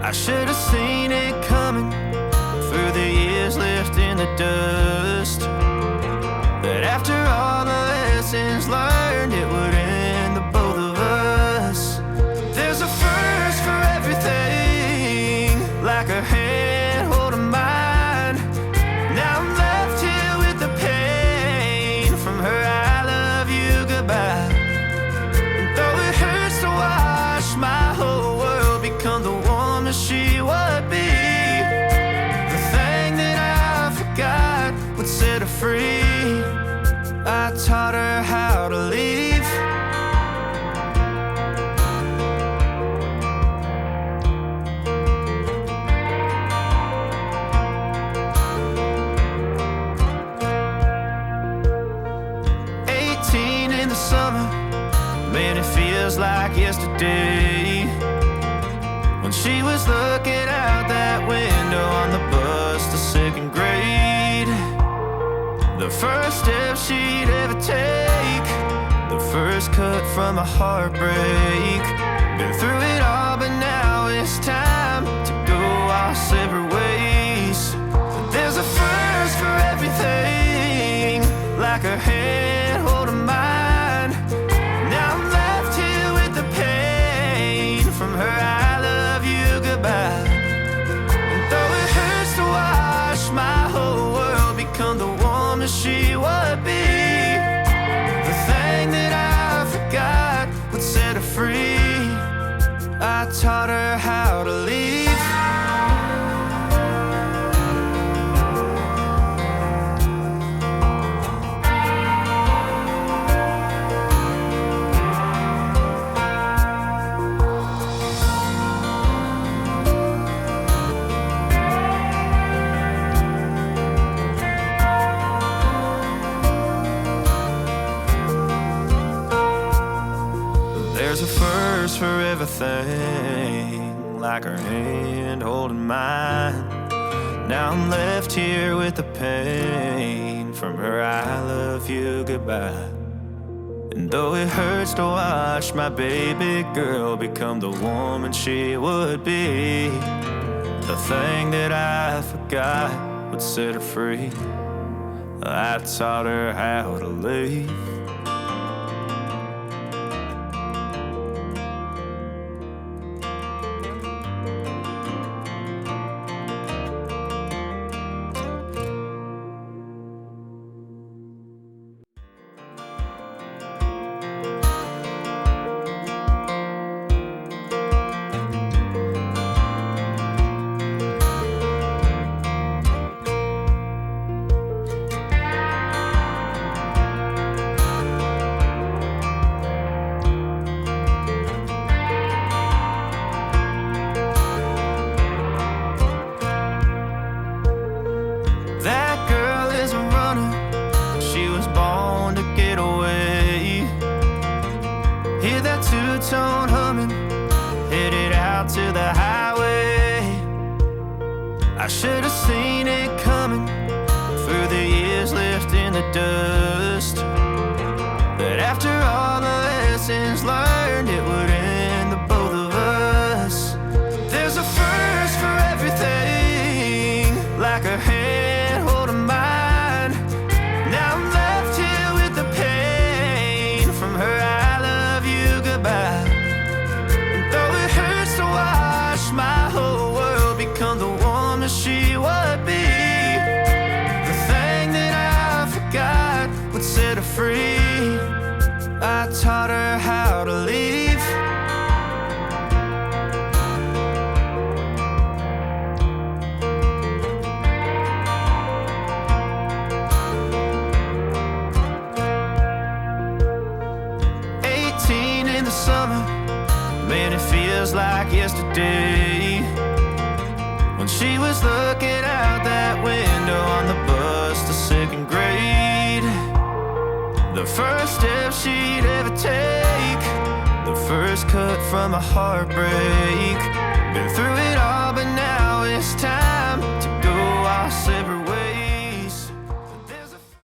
I should have seen it coming through the years left in the dust, that after all the lessons learned, it would end the both of us. There's a first for everything, like her hand holding mine. Now I'm left here with the pain from her I love you goodbye. And though it hurts to watch my whole world become the woman she would be, the thing that I forgot would set her free. I taught her how to leave. 18 in the summer, man, it feels like yesterday, when she was looking out that window on the bus to second grade. The first step she'd ever take, the first cut from a heartbreak. Been through it all, but now it's time to go our separate ways. There's a first for everything, like her hand holding mine. Now I'm left here with the pain from her I love you goodbye. And though it hurts to watch my whole world become the woman she would be, the thing that I forgot would set her free. I taught her how to leave. There's a first for everything, like her hand holding mine. Now I'm left here with the pain from her I love you goodbye. And though it hurts to watch my baby girl become the woman she would be, the thing that I forgot would set her free. I taught her how to leave. Hear that two-tone humming, headed out to the highway. I should have seen it coming through the years left in the dust, that after all the lessons learned, it would end the both of us. There's a first for everything, like her hand holding mine. Now I'm left here with the pain from her I love you goodbye. And though it hurts to watch my whole world become the woman she would be, the thing that I forgot would set her free. I taught her how to leave. In the summer, man, it feels like yesterday, when she was looking out that window on the bus to second grade. The first step she'd ever take, the first cut from a heartbreak. Been through it all, but now it's time